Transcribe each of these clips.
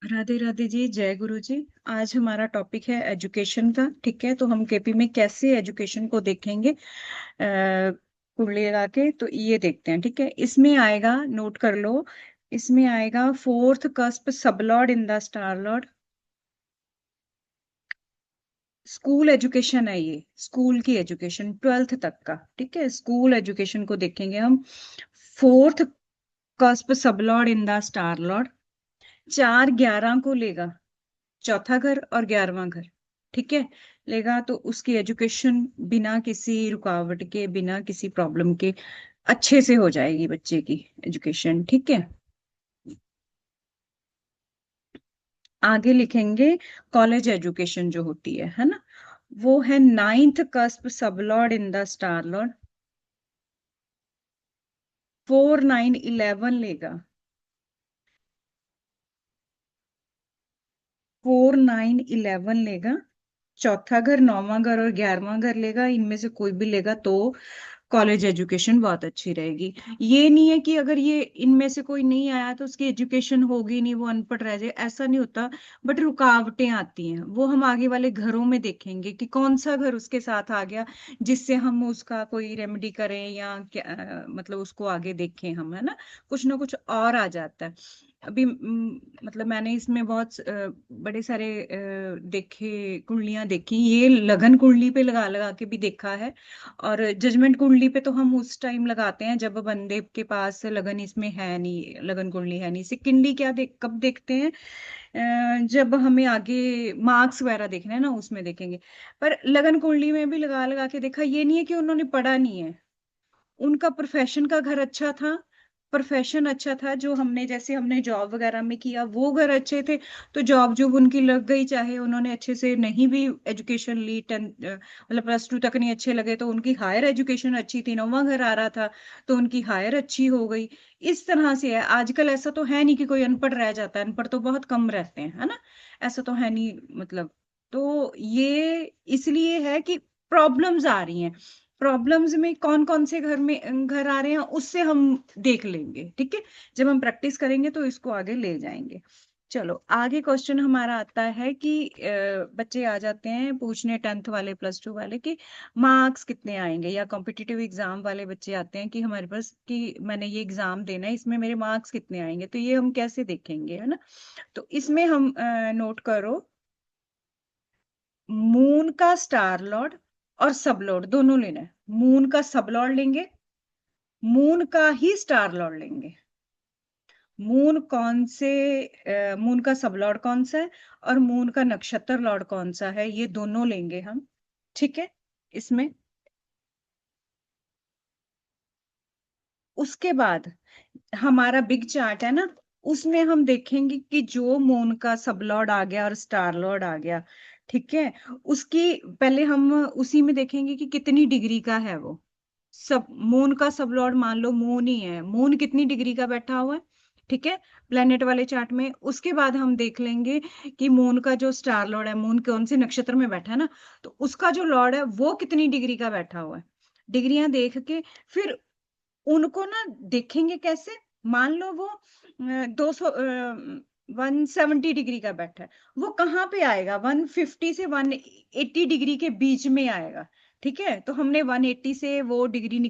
राधे राधे जी, जय गुरु जी। आज हमारा टॉपिक है एजुकेशन का। ठीक है, तो हम केपी में कैसे एजुकेशन को देखेंगे कुंडली लगा के, तो ये देखते हैं। ठीक है, इसमें आएगा, नोट कर लो। इसमें आएगा fourth cusp sublord in the star Lord. School education है ये, स्कूल की एजुकेशन 12th तक का। ठीक है, स्कूल एजुकेशन को देखेंगे हम। Fourth cusp sublord in the star Lord 4/11 को लेगा, चौथा घर और 11वां घर। ठीक है, लेगा तो उसकी एजुकेशन बिना किसी रुकावट के, बिना किसी प्रॉब्लम के अच्छे से हो जाएगी बच्चे की एजुकेशन। ठीक है, आगे लिखेंगे कॉलेज एजुकेशन जो होती है ना, वो है 9th cusp sublord in the star Lord. 4 9 11 लेगा, 4 9 11 लेगा। चौथा घर, 9वां घर और 11वां घर लेगा, इनमें से कोई भी लेगा तो कॉलेज एजुकेशन बहुत अच्छी रहेगी। ये नहीं है कि अगर ये इनमें से कोई नहीं आया तो उसकी एजुकेशन होगी नहीं, वो अनपढ़ रह जाए, ऐसा नहीं होता। बट रुकावटें आती हैं, वो हम आगे वाले घरों में देखेंगे कि कौन सा घर उसके साथ आ गया जिससे हम उसका कोई रेमेडी करें या क्या, मतलब उसको आगे देखें हम, है ना। कुछ ना कुछ और आ जाता है। अभी मतलब मैंने इसमें बहुत बड़े सारे देखे, कुंडलियां देखी। ये लगन कुंडली पे लगा लगा के भी देखा है। और जजमेंट कुंडली पे तो हम उस टाइम लगाते हैं जब बंदे के पास लगन इसमें है नहीं, लगन कुंडली है नहीं। सिक्किंडी क्या कब देखते हैं? जब हमें आगे मार्क्स वगैरह देखने हैं ना, उसमें देखेंगे। पर लगन कुंडली में भी लगा लगा के देखा, ये नहीं है कि उन्होंने पढ़ा नहीं है। उनका प्रोफेशन का घर अच्छा था, प्रोफेशन अच्छा था, जो हमने जैसे हमने जॉब वगैरह में किया वो घर अच्छे थे। तो जॉब जॉब उनकी लग गई, चाहे उन्होंने अच्छे से नहीं भी एजुकेशन ली, 10 मतलब +2 तक नहीं अच्छे लगे तो उनकी हायर एजुकेशन अच्छी थी, 9वां घर आ रहा था तो उनकी हायर अच्छी हो गई। इस तरह से है। आजकल ऐसा तो है नहीं कि कोई अनपढ़ रह जाता है, अनपढ़ तो बहुत कम रहते हैं, है ना। ऐसा तो है नहीं, मतलब। तो ये इसलिए है कि प्रॉब्लम्स आ रही हैं। प्रॉब्लम्स में कौन कौन से घर आ रहे हैं उससे हम देख लेंगे। ठीक है, जब हम प्रैक्टिस करेंगे तो इसको आगे ले जाएंगे। चलो, आगे क्वेश्चन हमारा आता है कि बच्चे आ जाते हैं पूछने, 10th वाले, +2 वाले कि मार्क्स कितने आएंगे, या कॉम्पिटिटिव एग्जाम वाले बच्चे आते हैं कि हमारे पास कि मैंने ये एग्जाम देना है, इसमें मेरे मार्क्स कितने आएंगे, तो ये हम कैसे देखेंगे, है ना। तो इसमें हम नोट करो, मून का स्टार लॉर्ड और सब लॉर्ड दोनों लेना है। मून का सब लॉर्ड लेंगे, मून का ही स्टार लॉर्ड लेंगे। मून कौन से, मून का सब लॉर्ड कौन सा है और मून का नक्षत्र लॉर्ड कौन सा है, ये दोनों लेंगे हम। ठीक है, इसमें उसके बाद हमारा बिग चार्ट है ना, उसमें हम देखेंगे कि जो मून का सब लॉर्ड आ गया और स्टार लॉर्ड आ गया, ठीक है, उसकी पहले हम उसी में देखेंगे कि कितनी डिग्री का है वो। सब मून का सब लॉर्ड मान लो मून ही है, मून कितनी डिग्री का बैठा हुआ है। ठीक है, प्लेनेट वाले चार्ट में। उसके बाद हम देख लेंगे कि मून का जो स्टार लॉर्ड है, मून कौन से नक्षत्र में बैठा है ना, तो उसका जो लॉर्ड है वो कितनी डिग्री का बैठा हुआ है। डिग्रियां देख के फिर उनको ना देखेंगे कैसे। मान लो वो 200 170 डिग्री का बैठा है, वो कहाँ पे आएगा? 150 से 180 डिग्री के बीच में आएगा। ठीक है, तो हमने 180 से वो डिग्री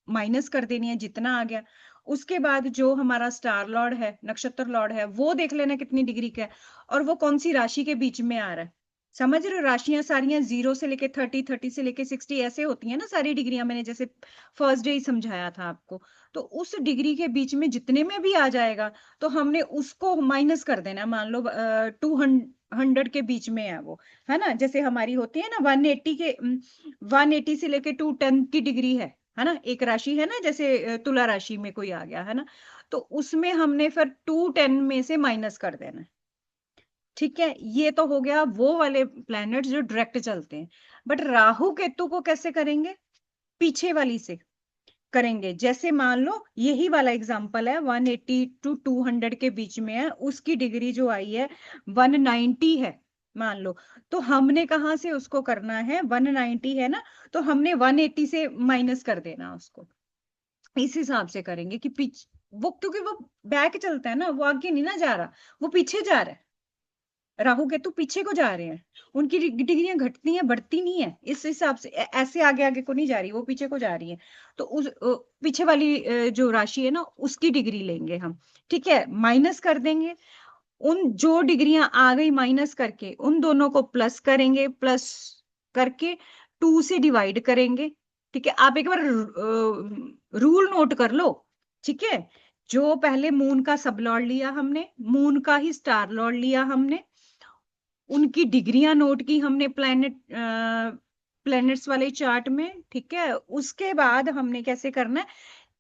माइनस कर देनी है जितना आ गया। उसके बाद जो हमारा स्टार लॉर्ड है, नक्षत्र लॉर्ड है, वो देख लेना कितनी डिग्री का है और वो कौन सी राशि के बीच में आ रहा है। समझ रहे हो? राशियां सारियां 0 से लेके 30, 30 से लेके 60 ऐसे होती है ना सारी डिग्रियां, मैंने जैसे फर्स्ट डे ही समझाया था आपको। तो उस डिग्री के बीच में जितने में भी आ जाएगा तो हमने उसको माइनस कर देना है। मान लो 200 के बीच में है वो, है ना। जैसे हमारी होती है ना 180 के 180 से लेके 210 की डिग्री है ना। एक राशि है ना, जैसे तुला राशि में कोई आ गया, है ना। तो उसमें हमने फिर 210 में से माइनस कर देना है। ठीक है, ये तो हो गया वो वाले प्लैनेट्स जो डायरेक्ट चलते हैं। बट राहु केतु को कैसे करेंगे? पीछे वाली से करेंगे। जैसे मान लो यही वाला एग्जांपल है, 180 टू 200 के बीच में है, उसकी डिग्री जो आई है 190 है, मान लो। तो हमने कहाँ से उसको करना है? 190 है ना, तो हमने 180 से माइनस कर देना उसको। इस हिसाब से करेंगे कि पीछे वो, क्योंकि वो बैक चलता है ना, वो आगे नहीं ना जा रहा, वो पीछे जा रहा है। राहु केतु पीछे को जा रहे हैं, उनकी डिग्रियां घटती हैं, बढ़ती नहीं है, इस हिसाब से ऐसे आगे आगे को नहीं जा रही, वो पीछे को जा रही है। तो उस पीछे वाली जो राशि है ना, उसकी डिग्री लेंगे हम। ठीक है, माइनस कर देंगे, उन जो डिग्रियां आ गई माइनस करके उन दोनों को प्लस करेंगे, प्लस करके 2 से डिवाइड करेंगे। ठीक है, आप एक बार रूल नोट कर लो। ठीक है, जो पहले मून का सब लॉर्ड लिया हमने, मून का ही स्टार लॉर्ड लिया हमने, उनकी डिग्रियां नोट की हमने प्लैनेट्स वाले चार्ट में। ठीक है, उसके बाद हमने कैसे करना है,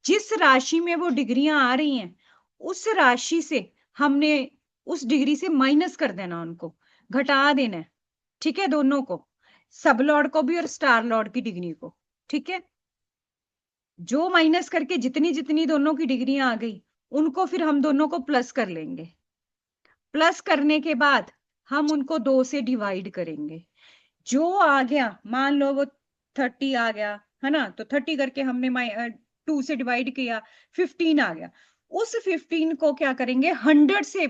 जिस राशि में वो डिग्रियां आ रही हैं उस राशि से हमने उस डिग्री से माइनस कर देना, उनको घटा देना है। ठीक है, दोनों को, सब लॉर्ड को भी और स्टार लॉर्ड की डिग्री को। ठीक है, जो माइनस करके जितनी जितनी दोनों की डिग्रियां आ गई उनको फिर हम दोनों को प्लस कर लेंगे। प्लस करने के बाद हम उनको 2 से डिवाइड करेंगे। जो आ गया, मान लो वो 30 आ गया है ना, तो 30 करके हमने 2 से डिवाइड किया, 15 आ गया। उस 15 को क्या करेंगे, 100 से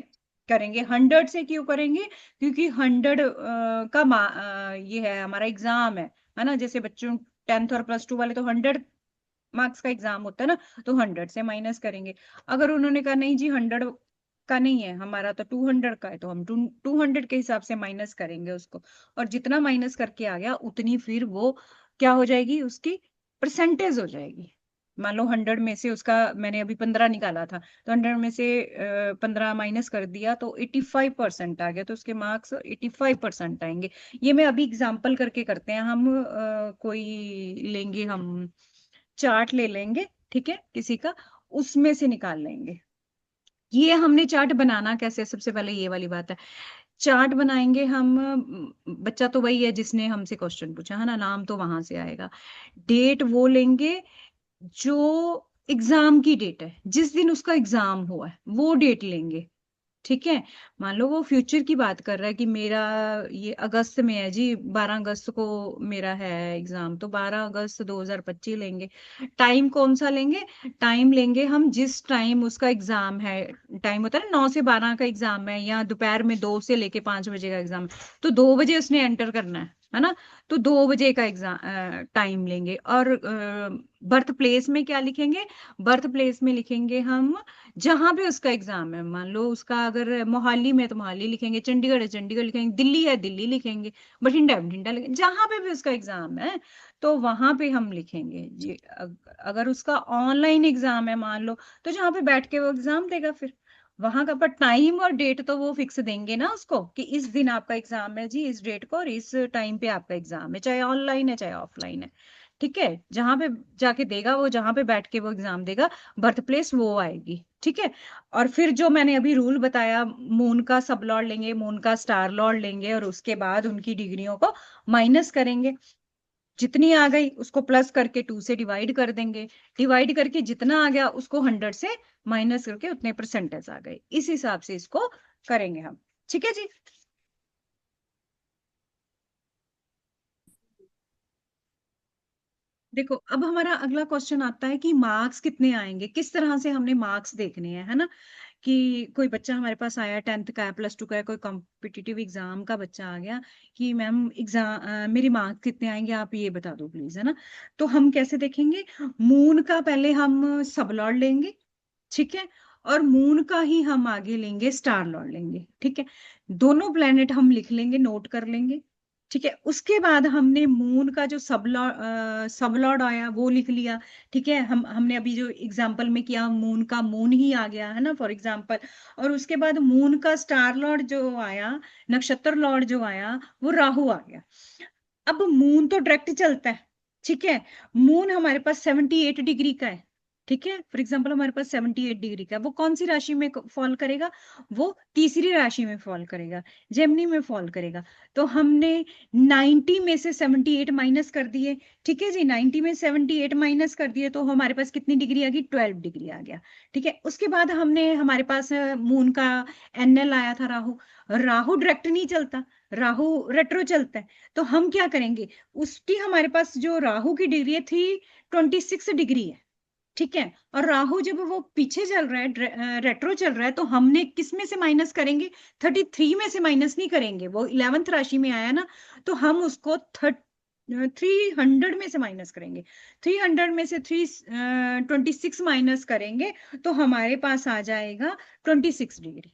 करेंगे। 100 से क्यों करेंगे, क्योंकि 100 का ये है हमारा एग्जाम है ना। जैसे बच्चों 10th और +2 वाले तो 100 मार्क्स का एग्जाम होता है ना, तो 100 से माइनस करेंगे। अगर उन्होंने कहा नहीं जी 100 का नहीं है हमारा, तो 200 का है, तो हम 200 के हिसाब से माइनस करेंगे उसको। और जितना माइनस करके आ गया उतनी फिर वो क्या हो जाएगी, उसकी परसेंटेज हो जाएगी। मान लो 100 में से उसका मैंने अभी 15 निकाला था, तो 100 में से 15 माइनस कर दिया तो 85% आ गया, तो उसके मार्क्स 85% आएंगे। ये मैं अभी एग्जाम्पल करके करते हैं हम। कोई लेंगे हम, चार्ट ले लेंगे, ठीक है, किसी का, उसमें से निकाल लेंगे। ये हमने चार्ट बनाना कैसे है, सबसे पहले ये वाली बात है। चार्ट बनाएंगे हम, बच्चा तो वही है जिसने हमसे क्वेश्चन पूछा है ना, नाम तो वहां से आएगा। डेट वो लेंगे जो एग्जाम की डेट है, जिस दिन उसका एग्जाम हुआ है वो डेट लेंगे। ठीक है, मान लो वो फ्यूचर की बात कर रहा है कि मेरा ये अगस्त में है जी, 12 अगस्त को मेरा है एग्जाम, तो 12 अगस्त 2025 लेंगे। टाइम कौन सा लेंगे, टाइम लेंगे हम जिस टाइम उसका एग्जाम है। टाइम होता है ना, 9 से 12 का एग्जाम है, या दोपहर में 2 से लेके 5 बजे का एग्जाम है, तो 2 बजे उसने एंटर करना है ना, तो 2 बजे का एग्जाम टाइम लेंगे। और बर्थ प्लेस में क्या लिखेंगे, बर्थ प्लेस में लिखेंगे हम जहां पे उसका एग्जाम है। मान लो उसका अगर मोहाली में, तो मोहाली लिखेंगे, चंडीगढ़ है चंडीगढ़ लिखेंगे, दिल्ली है दिल्ली लिखेंगे, बठिंडा है बठिंडा लिखेंगे, जहां पे भी उसका एग्जाम है तो वहां पे हम लिखेंगे जी। अगर उसका ऑनलाइन एग्जाम है मान लो, तो जहां पे बैठ के वो एग्जाम देगा फिर वहां का। पर टाइम और डेट तो वो फिक्स देंगे ना उसको, कि इस दिन आपका एग्जाम है जी, इस डेट को और इस टाइम पे आपका एग्जाम है, चाहे ऑनलाइन है चाहे ऑफलाइन है। ठीक है, जहां पे जाके देगा वो, जहां पे बैठ के वो एग्जाम देगा, बर्थ प्लेस वो आएगी। ठीक है, और फिर जो मैंने अभी रूल बताया, मून का सब लॉर्ड लेंगे, मून का स्टार लॉर्ड लेंगे, और उसके बाद उनकी डिग्रियों को माइनस करेंगे। जितनी आ गई उसको प्लस करके 2 से डिवाइड कर देंगे। डिवाइड करके जितना आ गया उसको 100 से माइनस करके उतने परसेंटेज आ गए, इस हिसाब से इसको करेंगे हम। ठीक है जी। देखो, अब हमारा अगला क्वेश्चन आता है कि मार्क्स कितने आएंगे, किस तरह से हमने मार्क्स देखने हैं, है ना। कि कोई बच्चा हमारे पास आया, 10th का है, +2 का है, कोई कॉम्पिटिटिव एग्जाम का बच्चा आ गया कि मैम एग्जाम मेरे मार्क्स कितने आएंगे आप ये बता दो प्लीज, है ना। तो हम कैसे देखेंगे, मून का पहले हम सब लॉर्ड लेंगे। ठीक है, और मून का ही हम आगे लेंगे स्टार लॉर्ड लेंगे। ठीक है, दोनों प्लेनेट हम लिख लेंगे, नोट कर लेंगे। ठीक है, उसके बाद हमने मून का जो सब लॉर्ड आया वो लिख लिया। ठीक है, हमने अभी जो एग्जांपल में किया, मून का मून ही आ गया है ना फॉर एग्जांपल। और उसके बाद मून का स्टार लॉर्ड जो आया, नक्षत्र लॉर्ड जो आया, वो राहु आ गया। अब मून तो डायरेक्ट चलता है। ठीक है, मून हमारे पास 78 डिग्री का है। ठीक है, फॉर एग्जाम्पल हमारे पास 78 डिग्री का है, वो कौन सी राशि में फॉल करेगा, वो तीसरी राशि में फॉल करेगा, जेमिनी में फॉल करेगा। तो हमने 90 में से 78 माइनस कर दिए। ठीक है जी, 90 में 78 माइनस कर दिए तो हमारे पास कितनी डिग्री आ गई, 12 डिग्री आ गया। ठीक है, उसके बाद हमने, हमारे पास मून का एनएल आया था राहु। राहु डायरेक्ट नहीं चलता, राहु रेट्रो चलता है। तो हम क्या करेंगे, उसकी हमारे पास जो राहु की डिग्री थी 26 डिग्री है। ठीक है। और राहु जब वो पीछे चल रहा है, रेट्रो चल रहा है, तो हमने किस में से माइनस करेंगे? 33 में से माइनस नहीं करेंगे, वो 11th राशि में आया ना, तो हम उसको 300 में से माइनस करेंगे। 300 में से 26 माइनस करेंगे, तो हमारे पास आ जाएगा 26 डिग्री।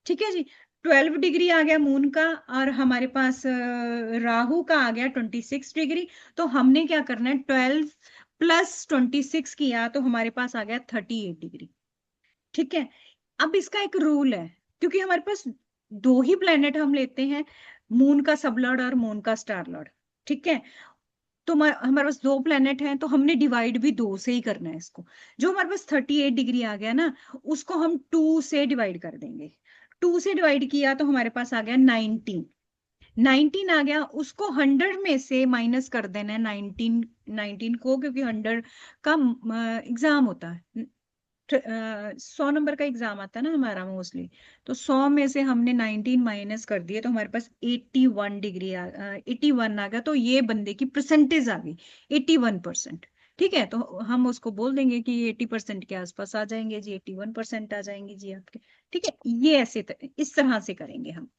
ठीक है जी। 12 डिग्री आ गया मून का, और हमारे पास राहु का आ गया 26 डिग्री। तो हमने क्या करना है, 12 + 26 किया, तो हमारे पास आ गया 38 डिग्री। ठीक है। अब इसका एक रूल है, क्योंकि हमारे पास दो ही प्लेनेट हम लेते हैं, मून का सबलॉर्ड और मून का स्टार लॉर्ड। ठीक है। तो हमारे पास दो प्लेनेट हैं, तो हमने डिवाइड भी दो से ही करना है इसको। जो हमारे पास 38 डिग्री आ गया ना, उसको हम 2 से डिवाइड कर देंगे। 2 से डिवाइड किया तो हमारे पास आ गया 19। 19 आ गया, उसको 100 में से माइनस कर देना है 19 को, क्योंकि 100 का एग्जाम होता है। 100 नंबर का एग्जाम आता है ना हमारा मोस्टली। तो 100 में से हमने 19 माइनस कर दिए, तो हमारे पास 81 आ गया। तो ये बंदे की परसेंटेज आ गई 81%। ठीक है। तो हम उसको बोल देंगे कि 80% के आसपास आ जाएंगे जी, 81% आ जाएंगे जी आपके। ठीक है। ये ऐसे इस तरह से करेंगे हम।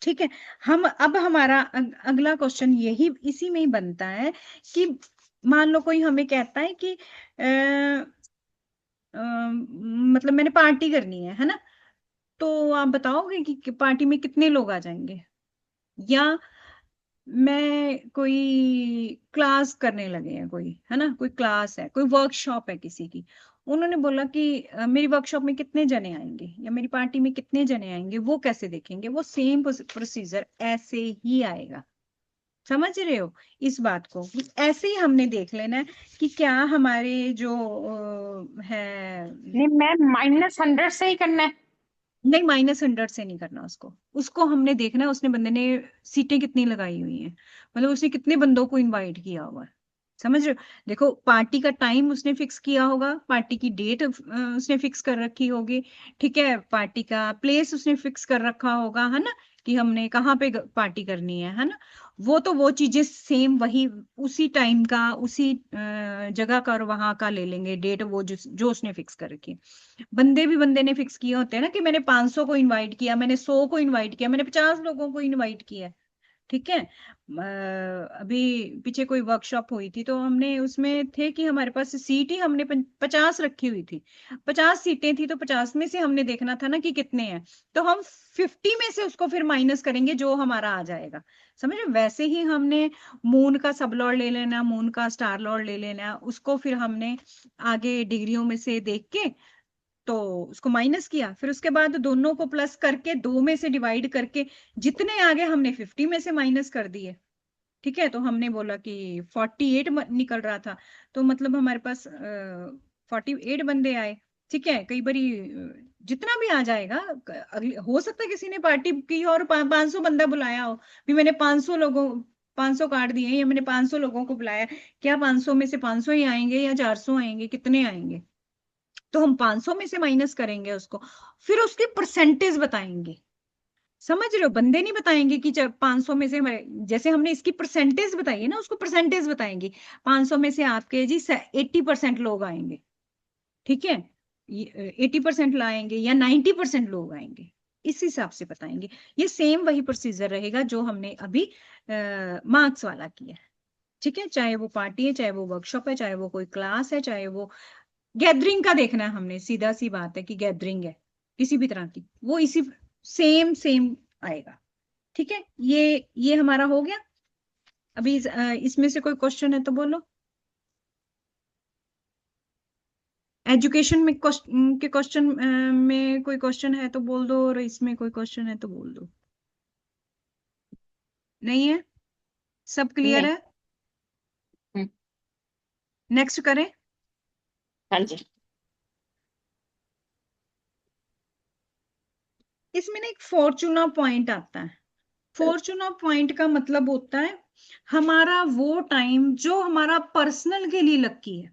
ठीक है। हम अब हमारा अगला क्वेश्चन यही इसी में ही बनता है कि मान लो कोई हमें कहता है कि मतलब मैंने पार्टी करनी है ना, तो आप बताओगे कि पार्टी में कितने लोग आ जाएंगे? या मैं कोई क्लास करने लगे हैं, कोई है ना, कोई क्लास है, कोई वर्कशॉप है किसी की। उन्होंने बोला कि मेरी वर्कशॉप में कितने जने आएंगे या मेरी पार्टी में कितने जने आएंगे, वो कैसे देखेंगे? वो सेम प्रोसीजर ऐसे ही आएगा। समझ रहे हो इस बात को? ऐसे ही हमने देख लेना है कि क्या हमारे जो है। नहीं मैम, -100 से ही करना है। नहीं, -100 से नहीं करना उसको। उसको हमने देखना है उसने बंदे ने सीटें कितनी लगाई हुई हैं, मतलब उसने कितने बंदों को इनवाइट किया हुआ है। समझ रहे हो? देखो, पार्टी का टाइम उसने फिक्स किया होगा, पार्टी की डेट उसने फिक्स कर रखी होगी। ठीक है। पार्टी का प्लेस उसने फिक्स कर रखा होगा, है ना, कि हमने कहाँ पे पार्टी करनी है ना। वो चीजें सेम वही उसी टाइम का, उसी जगह का और वहां का ले लेंगे डेट, वो जो उसने फिक्स कर रखी है। बंदे ने फिक्स किए होते हैं ना, कि मैंने 500 को इनवाइट किया, मैंने 100 को इनवाइट किया, मैंने 50 लोगों को इनवाइट किया। ठीक है। अभी पीछे कोई वर्कशॉप हुई थी, तो हमने उसमें थे कि हमारे पास सीट ही हमने 50 रखी हुई थी। 50 सीटें थी, तो 50 में से हमने देखना था ना कि कितने हैं। तो हम 50 में से उसको फिर माइनस करेंगे, जो हमारा आ जाएगा। समझ रहे? वैसे ही हमने मून का सब लॉर्ड ले लेना, मून का स्टार लॉर्ड ले लेना, उसको फिर हमने आगे डिग्रियों में से देख के तो उसको माइनस किया, फिर उसके बाद दोनों को प्लस करके 2 में से डिवाइड करके जितने आगे हमने 50 में से माइनस कर दिए। ठीक है। तो हमने बोला कि 48 निकल रहा था, तो मतलब हमारे पास 48 बंदे आए। ठीक है। कई बारी जितना भी आ जाएगा, अगले हो सकता है किसी ने पार्टी की और 500 बंदा बुलाया हो, भी मैंने 500 कार्ड दिए या मैंने 500 लोगों को बुलाया। क्या 500 में से 500 ही आएंगे या 400 आएंगे, कितने आएंगे? तो हम 500 में से माइनस करेंगे उसको, फिर उसकी परसेंटेज बताएंगे। समझ रहे हो? बंदे नहीं बताएंगे कि 500 में से जैसे हमने इसकी परसेंटेज बताई है ना, उसको परसेंटेज बताएंगे। 500 में से आपके जी 80% लोग आएंगे। ठीक है। 80% लाएंगे या 90% लोग आएंगे, इस हिसाब से बताएंगे। ये सेम वही प्रोसीजर रहेगा जो हमने अभी मार्क्स वाला किया है। ठीक है। चाहे वो पार्टी है, चाहे वो वर्कशॉप है, चाहे वो कोई क्लास है, चाहे वो गैदरिंग का देखना है हमने। सीधा सी बात है कि गैदरिंग है किसी भी तरह की, वो इसी सेम सेम आएगा। ठीक है। ये हमारा हो गया। अभी इसमें से कोई क्वेश्चन है तो बोलो। एजुकेशन में के क्वेश्चन में कोई क्वेश्चन है तो बोल दो, और इसमें कोई क्वेश्चन है तो बोल दो। नहीं है? सब क्लियर नहीं। है? हम्म। नेक्स्ट करें। हाँ जी। इसमें ना एक फॉर्चूना पॉइंट आता है। फॉर्चूना पॉइंट का मतलब होता है हमारा वो टाइम जो हमारा पर्सनल के लिए लकी है।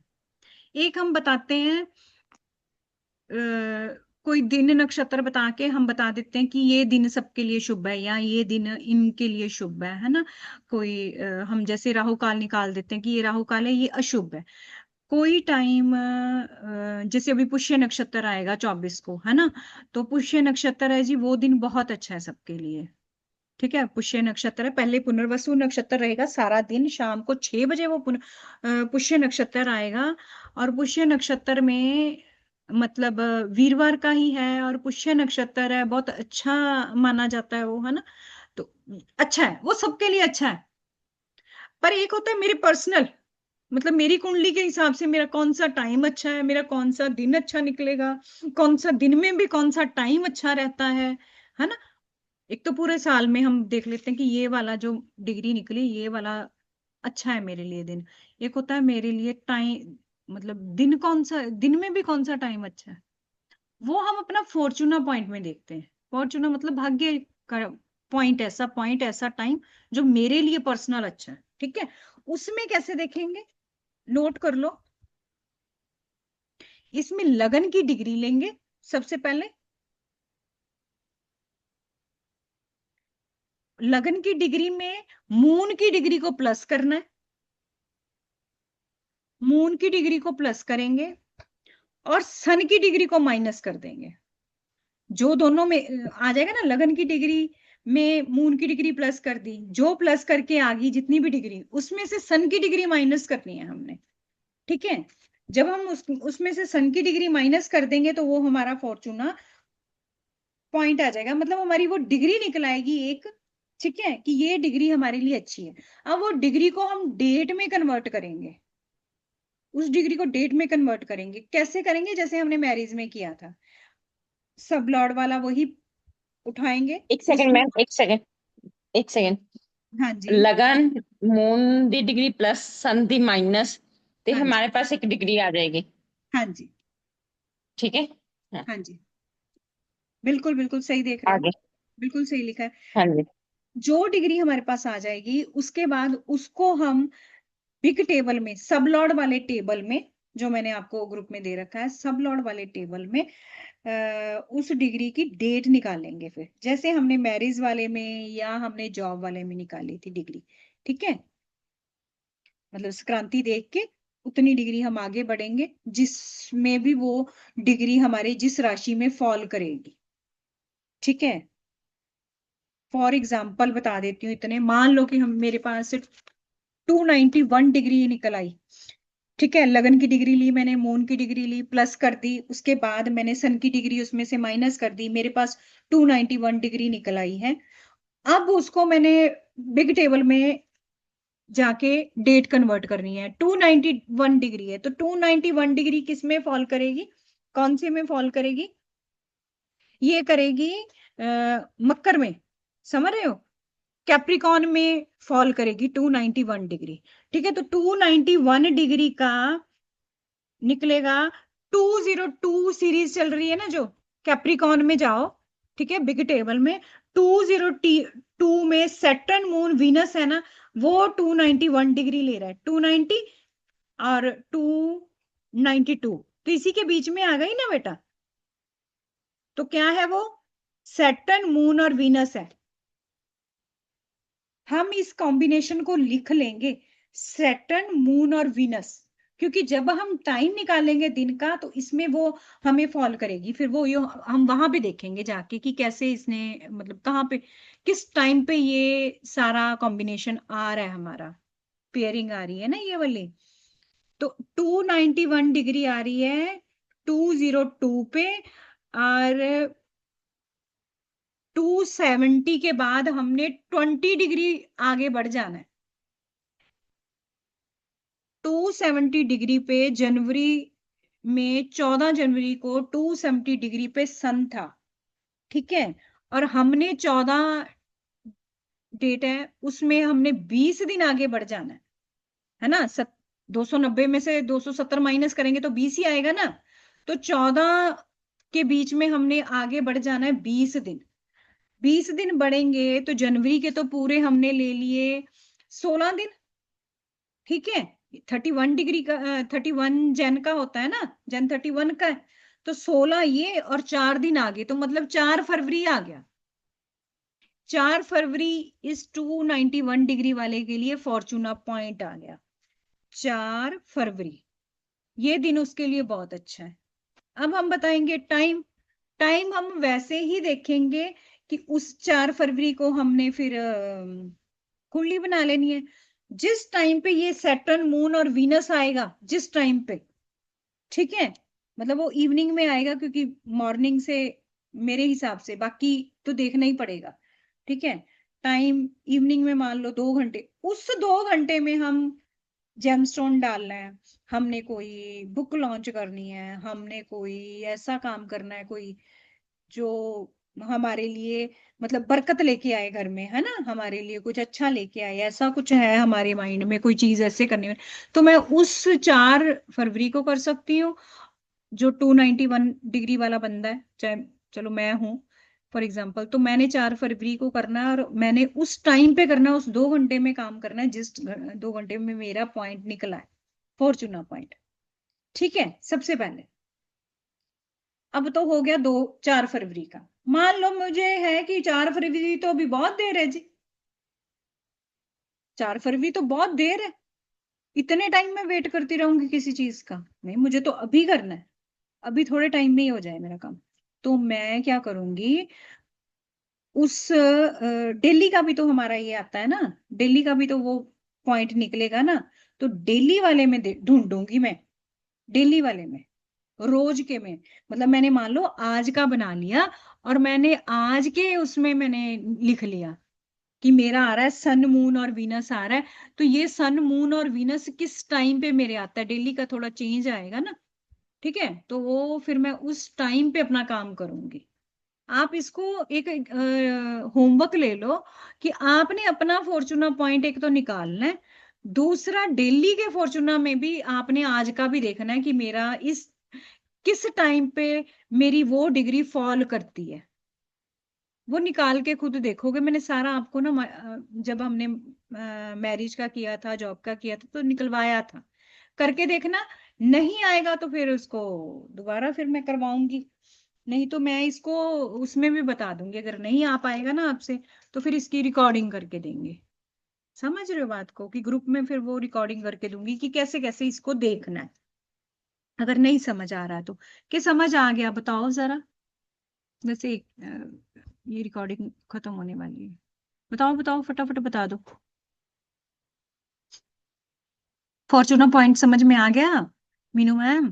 एक हम बताते हैं, कोई दिन नक्षत्र बता के हम बता देते हैं कि ये दिन सबके लिए शुभ है या ये दिन इनके लिए शुभ है ना। कोई हम जैसे राहु काल निकाल देते हैं कि ये राहु काल है, ये अशुभ है। कोई टाइम जैसे अभी पुष्य नक्षत्र आएगा 24 को, है ना, तो पुष्य नक्षत्र है जी, वो दिन बहुत अच्छा है सबके लिए। ठीक है, पुष्य नक्षत्र है, पहले पुनर्वसु नक्षत्र रहेगा सारा दिन, शाम को 6 बजे वो पुष्य नक्षत्र आएगा। और पुष्य नक्षत्र में मतलब वीरवार का ही है, और पुष्य नक्षत्र है, बहुत अच्छा माना जाता है वो, है ना। तो अच्छा है, वो सबके लिए अच्छा है। पर एक होता है मेरे पर्सनल, मतलब मेरी कुंडली के हिसाब से मेरा कौन सा टाइम अच्छा है, मेरा कौन सा दिन अच्छा निकलेगा, कौन सा दिन में भी कौन सा टाइम अच्छा रहता है ना। एक तो पूरे साल में हम देख लेते हैं कि ये वाला जो डिग्री निकली, ये वाला अच्छा है मेरे लिए दिन। एक होता है मेरे लिए टाइम, मतलब दिन कौन सा, दिन में भी कौन सा टाइम अच्छा है, वो हम अपना फॉर्चूना पॉइंट में देखते हैं। फॉर्चूना मतलब भाग्य का पॉइंट, ऐसा टाइम जो मेरे लिए पर्सनल अच्छा है। ठीक है, उसमें कैसे देखेंगे, नोट कर लो। इसमें लगन की डिग्री लेंगे सबसे पहले। लगन की डिग्री में मून की डिग्री को प्लस करना है, मून की डिग्री को प्लस करेंगे और सन की डिग्री को माइनस कर देंगे। जो दोनों में आ जाएगा ना, लगन की डिग्री में मून की डिग्री प्लस कर दी, जो प्लस करके आ गई जितनी भी डिग्री, उसमें से सन की डिग्री माइनस करनी है हमने। ठीक है, जब हम उसमें से सन की डिग्री माइनस कर देंगे तो वो हमारा फॉर्चूना पॉइंट आ जाएगा, मतलब हमारी वो डिग्री निकल आएगी एक। ठीक है, कि ये डिग्री हमारे लिए अच्छी है। अब वो डिग्री को हम डेट में कन्वर्ट करेंगे, उस डिग्री को डेट में कन्वर्ट करेंगे। कैसे करेंगे, जैसे हमने मैरिज में किया था, सब लॉर्ड वाला वही उठाएंगे एक सेकंड उसमें। मैम, एक सेकंड, एक सेकंड। हाँ जी। लगन मून दी डिग्री प्लस सन दी माइनस, तो हाँ जी। हमारे पास एक डिग्री आ जाएगी। हाँ जी। ठीक है। हाँ, हाँ जी, बिल्कुल बिल्कुल सही देख रहे हो, आगे। बिल्कुल सही लिखा है। हाँ जी। जो डिग्री हमारे पास आ जाएगी, उसके बाद उसको हम बिग टेबल में, सब लॉर्ड वाले टेबल में, जो मैंने आपको ग्रुप में दे रखा है, सब लॉर्ड वाले टेबल में उस डिग्री की डेट निकालेंगे। फिर जैसे हमने मैरिज वाले में या हमने जॉब वाले में निकाली थी डिग्री। ठीक है, मतलब संक्रांति देख के उतनी डिग्री हम आगे बढ़ेंगे जिसमें भी वो डिग्री हमारे जिस राशि में फॉल करेगी। ठीक है, फॉर एग्जाम्पल बता देती हूँ, इतने मान लो कि हम मेरे पास से 291 डिग्री निकल आई। ठीक है, लगन की डिग्री ली मैंने, मून की डिग्री ली, प्लस कर दी, उसके बाद मैंने सन की डिग्री उसमें से माइनस कर दी, मेरे पास 291 डिग्री निकल आई है। अब उसको मैंने बिग टेबल में जाके डेट कन्वर्ट करनी है। 291 डिग्री है, तो 291 डिग्री किस में फॉल करेगी, कौन से में फॉल करेगी, ये करेगी मकर में, समझ रहे हो, कैप्रिकॉन में फॉल करेगी 291 डिग्री। ठीक है, तो 291 डिग्री का निकलेगा 202 सीरीज चल रही है ना जो, कैप्रिकॉन में जाओ। ठीक है, बिग टेबल में 202 में सैटर्न मून वीनस है ना, वो 291 डिग्री ले रहा है, 290 और 292, तो इसी के बीच में आ गई ना बेटा। तो क्या है वो, सैटर्न मून और वीनस है। हम इस कॉम्बिनेशन को लिख लेंगे, सैटर्न मून और वीनस, क्योंकि जब हम टाइम निकालेंगे दिन का तो इसमें वो हमें फॉल करेगी। फिर वो यो हम वहां पे देखेंगे जाके कि कैसे इसने, मतलब कहाँ पे, किस टाइम पे ये सारा कॉम्बिनेशन आ रहा है, हमारा पेयरिंग आ रही है ना ये वाली। तो 291 डिग्री आ रही है 202 पे, और 270 के बाद हमने 20 डिग्री आगे बढ़ जाना है। 270 डिग्री पे जनवरी में, 14 जनवरी को 270 डिग्री पे सन था। ठीक है, और हमने 14 डेट है, उसमें हमने 20 दिन आगे बढ़ जाना है ना। 290 में से 270 माइनस करेंगे तो 20 ही आएगा ना। तो 14 के बीच में हमने आगे बढ़ जाना है 20 दिन। 20 दिन बढ़ेंगे तो जनवरी के तो पूरे हमने ले लिए 16 दिन। ठीक है, 31 डिग्री का 31 जैन का होता है ना, जैन 31 का है, तो 16 ये और 4 दिन आगे, तो मतलब 4 फरवरी आ गया। 4 फरवरी इस 291 डिग्री वाले के लिए फॉर्चूना पॉइंट आ गया, 4 फरवरी। ये दिन उसके लिए बहुत अच्छा है। अब हम बताएंगे टाइम। टाइम हम वैसे ही देखेंगे कि उस 4 फरवरी को हमने फिर कुंडली बना लेनी है। जिस टाइम पे ये सैटर्न मून और वीनस आएगा, जिस टाइम पे, ठीक है, मतलब वो इवनिंग में आएगा, क्योंकि मॉर्निंग से मेरे हिसाब से, बाकी तो देखना ही पड़ेगा, ठीक है। टाइम इवनिंग में मान लो 2 घंटे, उस 2 घंटे में हम जेमस्टोन डालना है, हमने कोई बुक लॉन्च करनी है, हमने कोई ऐसा काम करना है, कोई जो हमारे लिए मतलब बरकत लेके आए घर में, है ना, हमारे लिए कुछ अच्छा लेके आए, ऐसा कुछ है हमारे माइंड में, कोई चीज ऐसे करनी है, तो मैं उस 4 फरवरी को कर सकती हूँ। जो 291 डिग्री वाला बंदा है, चाहे चलो मैं हूं फॉर एग्जाम्पल, तो मैंने 4 फरवरी को करना है, और मैंने उस टाइम पे करना है, उस 2 घंटे में काम करना है, जिस 2 घंटे में मेरा पॉइंट निकला है, फॉर्चूना पॉइंट। ठीक है, सबसे पहले। अब तो हो गया 4 फरवरी का। मान लो मुझे है कि 4 फरवरी तो अभी बहुत देर है जी, 4 फरवरी तो बहुत देर है, इतने टाइम में वेट करती रहूंगी किसी चीज का? नहीं, मुझे तो अभी करना है, अभी थोड़े टाइम में ही हो जाए मेरा काम। तो मैं क्या करूंगी, उस दिल्ली का भी तो हमारा ये आता है ना, दिल्ली का भी तो वो पॉइंट निकलेगा ना, तो दिल्ली वाले में ढूंढूंगी मैं, दिल्ली वाले में, रोज के में। मतलब मैंने मान लो आज का बना लिया, और मैंने आज के उसमें मैंने लिख लिया कि मेरा आ रहा है सन मून और वीनस आ रहा है, तो ये सन मून और वीनस किस टाइम पे मेरे आता है, डेली का थोड़ा चेंज आएगा ना, ठीक है, तो वो फिर मैं उस टाइम पे अपना काम करूंगी। आप इसको एक होमवर्क ले लो कि आपने अपना फॉर्चूना पॉइंट एक तो निकालना है, दूसरा डेली के फॉर्चूना में भी आपने आज का भी देखना है कि मेरा इस किस टाइम पे मेरी वो डिग्री फॉल करती है। वो निकाल के खुद देखोगे, मैंने सारा आपको ना जब हमने मैरिज का किया था, जॉब का किया था, तो निकलवाया था, करके देखना। नहीं आएगा तो फिर उसको दोबारा फिर मैं करवाऊंगी, नहीं तो मैं इसको उसमें भी बता दूंगी, अगर नहीं आ पाएगा ना आपसे, तो फिर इसकी रिकॉर्डिंग करके देंगे। समझ रहे हो बात को, कि ग्रुप में फिर वो रिकॉर्डिंग करके दूंगी कि कैसे कैसे इसको देखना है, अगर नहीं समझ आ रहा है तो। कि समझ आ गया बताओ जरा, वैसे ये रिकॉर्डिंग खत्म होने वाली है, बताओ बताओ फटाफट बता दो। फॉर्चूनर पॉइंट समझ में आ गया मीनू मैम?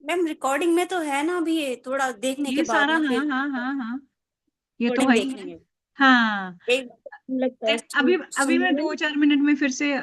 मैम रिकॉर्डिंग में तो है ना, अभी ये थोड़ा देखने के ये बाद सारा, ना हाँ फिर हाँ हाँ हाँ, ये तो रिकॉर्डिंग है ही देख है। लेंगे। हाँ, एक लगता है अभी अभी सुन मैं लें। 2-4 मिनट में फिर से